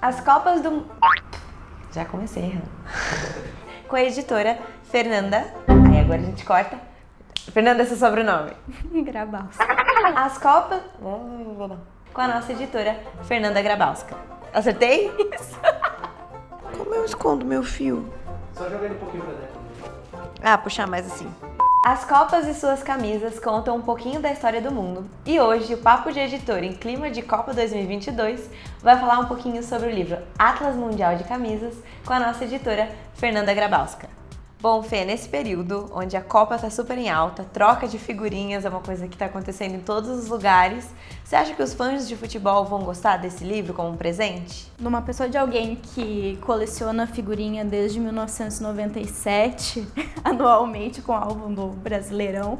As Copas do... Já comecei errando. Com a editora Fernanda... Aí agora a gente corta. Fernanda é seu sobrenome. Grabowska. As Copas... Com a nossa editora Fernanda Grabowska. Acertei? Isso. Como eu escondo meu fio? Só joga ele um pouquinho pra dentro. Ah, puxar mais assim. As Copas e suas camisas contam um pouquinho da história do mundo. E hoje, o Papo de Editor em clima de Copa 2022 vai falar um pouquinho sobre o livro Atlas Mundial de Camisas com a nossa editora Fernanda Grabowska. Bom, Fê, nesse período onde a Copa tá super em alta, troca de figurinhas é uma coisa que tá acontecendo em todos os lugares, você acha que os fãs de futebol vão gostar desse livro como um presente? Numa pessoa de alguém que coleciona figurinha desde 1997, anualmente com o álbum do Brasileirão,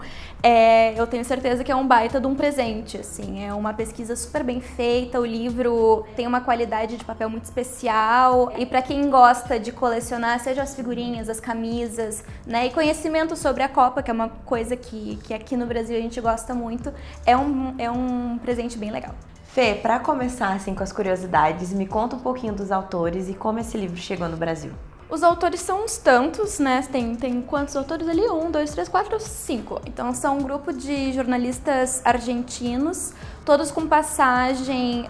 eu tenho certeza que é um baita de um presente, assim, é uma pesquisa super bem feita, o livro tem uma qualidade de papel muito especial e para quem gosta de colecionar, seja as figurinhas, as camisas, né, e conhecimento sobre a Copa, que é uma coisa que aqui no Brasil a gente gosta muito, é um presente bem legal. Fê, pra começar assim com as curiosidades, me conta um pouquinho dos autores e como esse livro chegou no Brasil. Os autores são uns tantos, né? Tem quantos autores ali? 1, 2, 3, 4, 5. Então são um grupo de jornalistas argentinos, todos com passagem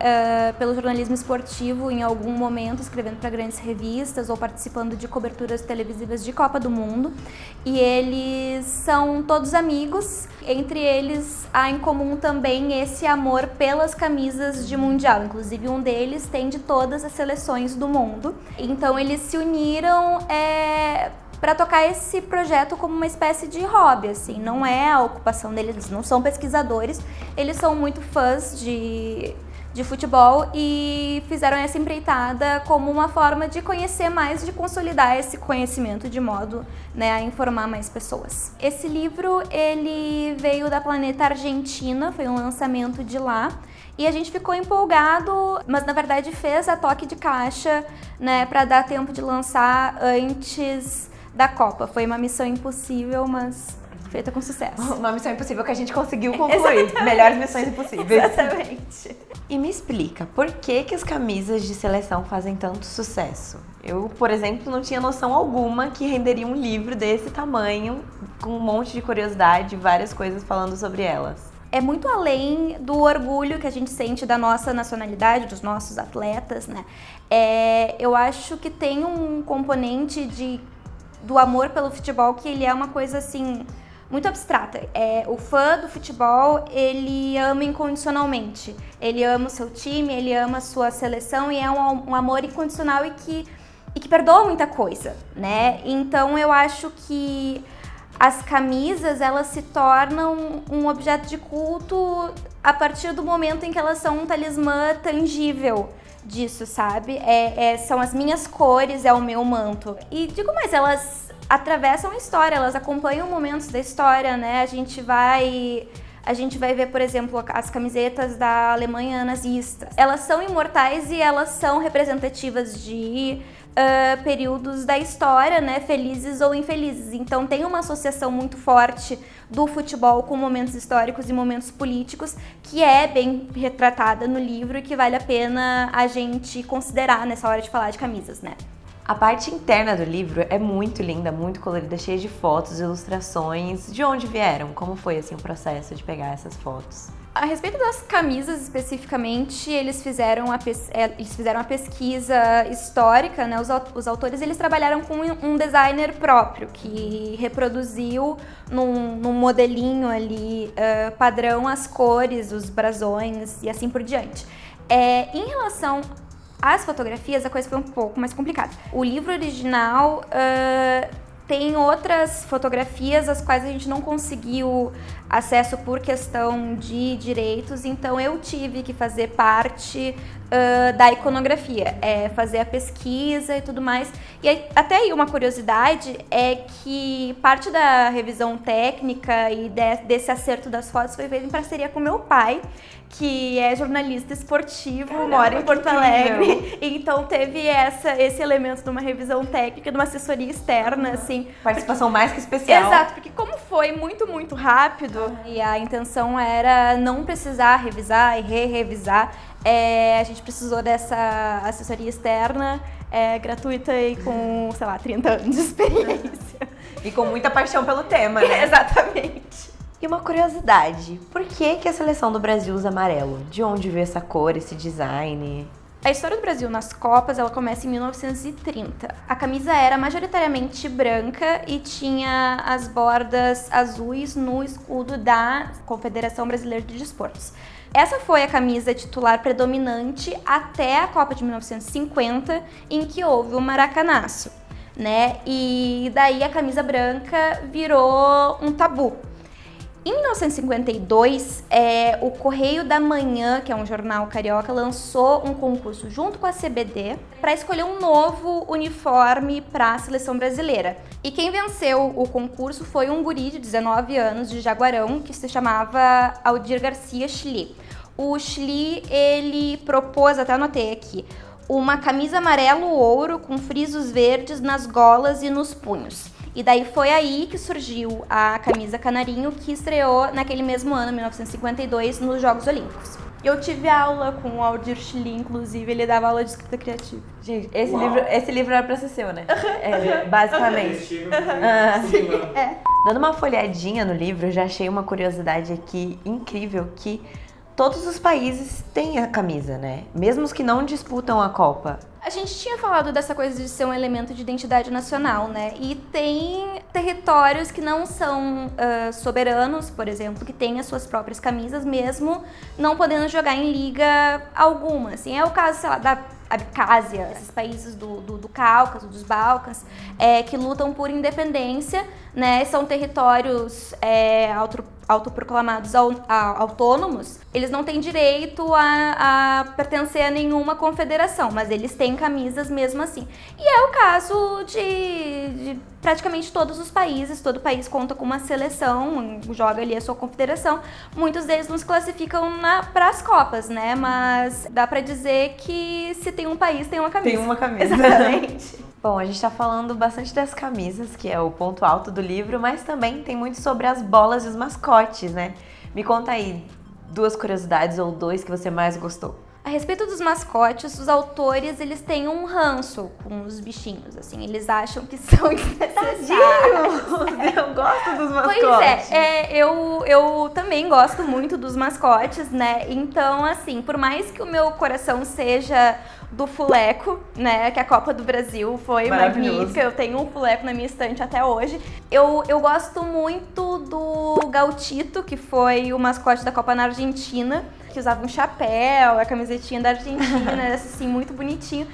pelo jornalismo esportivo em algum momento, escrevendo para grandes revistas ou participando de coberturas televisivas de Copa do Mundo. E eles são todos amigos, entre eles há em comum também esse amor pelas camisas de Mundial. Inclusive um deles tem de todas as seleções do mundo. Então eles se uniram para tocar esse projeto como uma espécie de hobby, assim, não é a ocupação deles, eles não são pesquisadores, eles são muito fãs de futebol e fizeram essa empreitada como uma forma de conhecer mais, de consolidar esse conhecimento de modo, né, a informar mais pessoas. Esse livro, ele veio da Planeta Argentina, foi um lançamento de lá, e a gente ficou empolgado, mas na verdade fez a toque de caixa, né, para dar tempo de lançar antes da Copa. Foi uma missão impossível, mas feita com sucesso. Uma missão impossível que a gente conseguiu concluir. Exatamente. Melhores missões impossíveis. Exatamente. E me explica, por que as camisas de seleção fazem tanto sucesso? Eu, por exemplo, não tinha noção alguma que renderia um livro desse tamanho, com um monte de curiosidade, várias coisas falando sobre elas. É muito além do orgulho que a gente sente da nossa nacionalidade, dos nossos atletas, né? Eu acho que tem um componente do amor pelo futebol que ele é uma coisa, assim, muito abstrata. O fã do futebol, ele ama incondicionalmente. Ele ama o seu time, ele ama a sua seleção e é um amor incondicional e que perdoa muita coisa, né? Então eu acho que as camisas, elas se tornam um objeto de culto a partir do momento em que elas são um talismã tangível disso, sabe? São as minhas cores, é o meu manto. E digo mais, elas atravessam a história, elas acompanham momentos da história, né? A gente vai ver, por exemplo, as camisetas da Alemanha nazista. Elas são imortais e elas são representativas de períodos da história, né, felizes ou infelizes. Então tem uma associação muito forte do futebol com momentos históricos e momentos políticos que é bem retratada no livro e que vale a pena a gente considerar nessa hora de falar de camisas, né? A parte interna do livro é muito linda, muito colorida, cheia de fotos, ilustrações. De onde vieram? Como foi assim o processo de pegar essas fotos? A respeito das camisas especificamente, eles fizeram a pesquisa histórica, né? Os autores eles trabalharam com um designer próprio que reproduziu num modelinho ali padrão as cores, os brasões e assim por diante. Em relação às fotografias, a coisa foi um pouco mais complicada. O livro original tem outras fotografias as quais a gente não conseguiu acesso por questão de direitos, então eu tive que fazer parte da iconografia, fazer a pesquisa e tudo mais. E aí, até aí uma curiosidade é que parte da revisão técnica e desse acerto das fotos foi feita em parceria com meu pai, que é jornalista esportivo, mora em Porto Alegre, então teve esse elemento de uma revisão técnica, de uma assessoria externa, assim. Participação mais que especial. Exato, porque como foi muito, muito rápido e a intenção era não precisar revisar e revisar, A gente precisou dessa assessoria externa, gratuita e com, sei lá, 30 anos de experiência. E com muita paixão pelo tema, né? Exatamente. E uma curiosidade, por que a seleção do Brasil usa amarelo? De onde veio essa cor, esse design? A história do Brasil nas Copas, ela começa em 1930. A camisa era majoritariamente branca e tinha as bordas azuis no escudo da Confederação Brasileira de Desportos. Essa foi a camisa titular predominante até a Copa de 1950, em que houve o maracanaço, né? E daí a camisa branca virou um tabu. Em 1952, o Correio da Manhã, que é um jornal carioca, lançou um concurso junto com a CBD para escolher um novo uniforme para a seleção brasileira. E quem venceu o concurso foi um guri de 19 anos, de Jaguarão, que se chamava Aldir Garcia Schli. O Schli, ele propôs, até anotei aqui, uma camisa amarelo-ouro com frisos verdes nas golas e nos punhos. E daí foi aí que surgiu a camisa canarinho, que estreou naquele mesmo ano, 1952, nos Jogos Olímpicos. Eu tive aula com o Aldir Schli, inclusive, ele dava aula de escrita criativa. Gente, esse livro era pra ser seu, né? Basicamente. Dando uma folhadinha no livro, eu já achei uma curiosidade aqui incrível, que todos os países têm a camisa, né? Mesmo os que não disputam a Copa. A gente tinha falado dessa coisa de ser um elemento de identidade nacional, né? E tem territórios que não são soberanos, por exemplo, que têm as suas próprias camisas, mesmo não podendo jogar em liga alguma. Assim, é o caso, sei lá, da Abcásia, esses países do Cáucaso, dos Balcãs, que lutam por independência, né? São territórios autoproclamados autônomos. Eles não têm direito a pertencer a nenhuma confederação, mas eles têm camisas mesmo assim. E é o caso de praticamente todos os países. Todo país conta com uma seleção, joga ali a sua confederação. Muitos deles não se classificam para as Copas, né? Mas dá pra dizer que se tem um país, tem uma camisa. Tem uma camisa. Exatamente. Bom, a gente tá falando bastante das camisas, que é o ponto alto do livro, mas também tem muito sobre as bolas e os mascotes, né? Me conta aí 2 curiosidades ou 2 que você mais gostou. A respeito dos mascotes, os autores, eles têm um ranço com os bichinhos, assim, eles acham que são desnecessários. Eu gosto dos mascotes. Pois eu também gosto muito dos mascotes, né? Então, assim, por mais que o meu coração seja do fuleco, né? Que a Copa do Brasil foi magnífica, eu tenho um fuleco na minha estante até hoje. Eu gosto muito do Gautito, que foi o mascote da Copa na Argentina, que usava um chapéu, a camisetinha da Argentina, assim, muito bonitinho.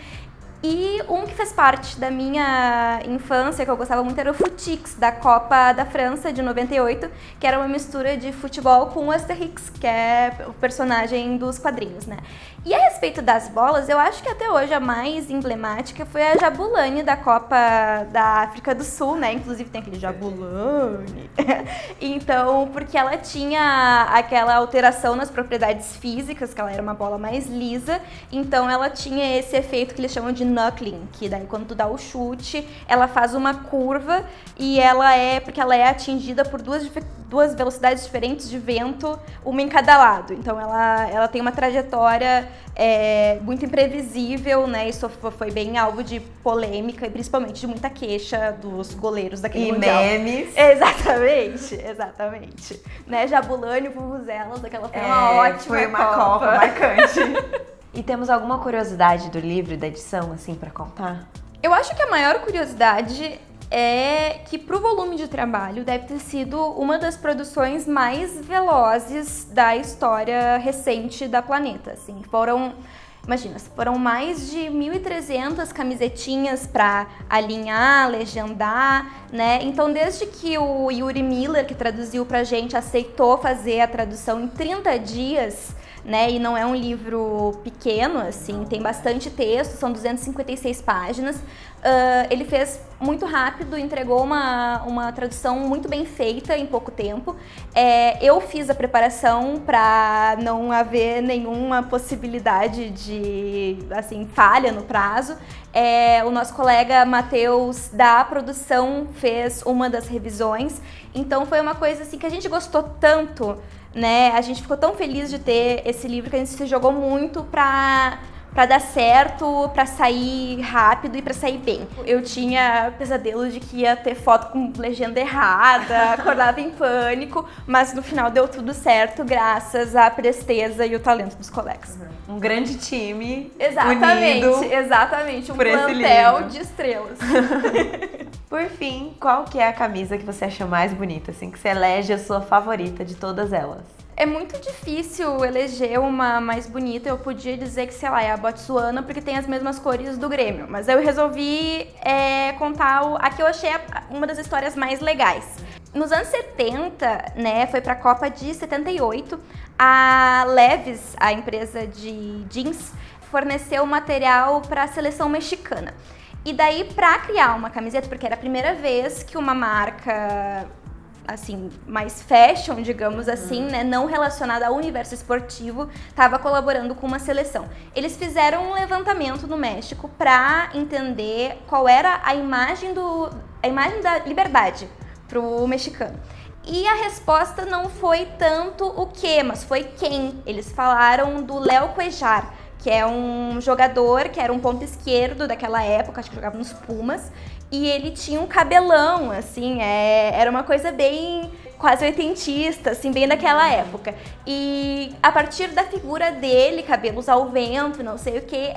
E um que fez parte da minha infância, que eu gostava muito, era o Futix, da Copa da França de 98, que era uma mistura de futebol com o Asterix, que é o personagem dos quadrinhos, né? E a respeito das bolas, eu acho que até hoje a mais emblemática foi a Jabulani da Copa da África do Sul, né? Inclusive tem aquele Jabulani. Então, porque ela tinha aquela alteração nas propriedades físicas, que ela era uma bola mais lisa, então ela tinha esse efeito que eles chamam de knuckling, que daí quando tu dá o chute, ela faz uma curva e porque ela é atingida por duas velocidades diferentes de vento, uma em cada lado. Então ela tem uma trajetória muito imprevisível, né? Isso foi bem alvo de polêmica e principalmente de muita queixa dos goleiros daquele mundial. E memes. Exatamente. Né? Jabulani e Vuvuzelas, aquela foi uma ótima foi uma Copa marcante. E temos alguma curiosidade do livro e da edição, assim, pra contar? Eu acho que a maior curiosidade é que pro volume de trabalho deve ter sido uma das produções mais velozes da história recente da Planeta, assim. Foram mais de 1.300 camisetinhas para alinhar, legendar, né? Então, desde que o Yuri Miller, que traduziu pra gente, aceitou fazer a tradução em 30 dias, né? E não é um livro pequeno, assim, tem bastante texto, são 256 páginas. Ele fez muito rápido, entregou uma tradução muito bem feita em pouco tempo. Eu fiz a preparação para não haver nenhuma possibilidade de, assim, falha no prazo. O nosso colega Matheus da produção fez uma das revisões. Então foi uma coisa assim que a gente gostou tanto né? A gente ficou tão feliz de ter esse livro que a gente se jogou muito pra dar certo, pra sair rápido e pra sair bem. Eu tinha pesadelo de que ia ter foto com legenda errada, acordava em pânico, mas no final deu tudo certo graças à presteza e o talento dos colegas. Um grande time Exatamente, um por esse plantel livro. de estrelas. Por fim, qual que é a camisa que você achou mais bonita, assim, que você elege a sua favorita de todas elas? É muito difícil eleger uma mais bonita. Eu podia dizer que, sei lá, é a Botsuana porque tem as mesmas cores do Grêmio. Mas eu resolvi contar a que eu achei uma das histórias mais legais. Nos anos 70, né, foi pra Copa de 78, a Levi's, a empresa de jeans, forneceu material para a seleção mexicana. E daí, pra criar uma camiseta, porque era a primeira vez que uma marca, assim, mais fashion, digamos assim, né, não relacionada ao universo esportivo, estava colaborando com uma seleção. Eles fizeram um levantamento no México para entender qual era a imagem da liberdade pro mexicano. E a resposta não foi tanto o que, mas foi quem. Eles falaram do Léo Cuellar, que é um jogador que era um ponta esquerdo daquela época, acho que jogava nos Pumas, e ele tinha um cabelão, assim, era uma coisa bem quase oitentista, assim, bem daquela época. E a partir da figura dele, cabelos ao vento, não sei o que,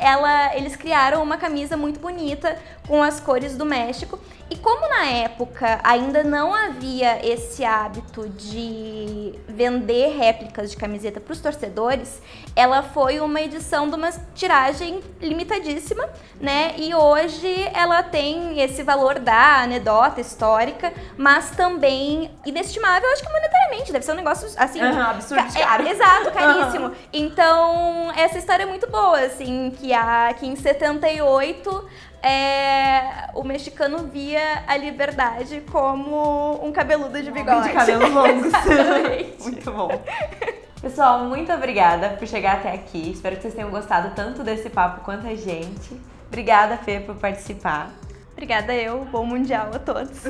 eles criaram uma camisa muito bonita com as cores do México. E como na época ainda não havia esse hábito de vender réplicas de camiseta para os torcedores, ela foi uma edição de uma tiragem limitadíssima, né? E hoje ela tem esse valor da anedota histórica, mas também inestimável, acho que monetariamente, deve ser um negócio assim... absurdo de caro. Exato, caríssimo. Então, essa história é muito boa, assim, que em 78... o mexicano via a liberdade como um cabeludo de bigode. De cabelos longos. Exatamente. Muito bom. Pessoal, muito obrigada por chegar até aqui. Espero que vocês tenham gostado tanto desse papo quanto a gente. Obrigada, Fê, por participar. Obrigada eu. Bom mundial a todos.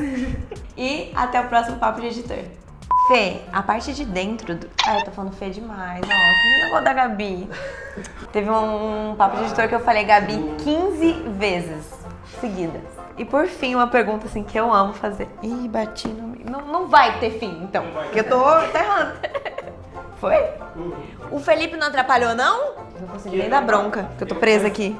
E até o próximo Papo de Editor. Fê, a parte de dentro do... eu tô falando Fê demais, ó. Que nem negócio da Gabi. Teve um Papo de Editor que eu falei Gabi 15 vezes seguidas. E por fim, uma pergunta assim que eu amo fazer. Ih, bati no meio. Não vai ter fim, então. Porque eu tô errando. Foi? O Felipe não atrapalhou, não? Não consegui nem dar bronca, porque eu tô presa aqui.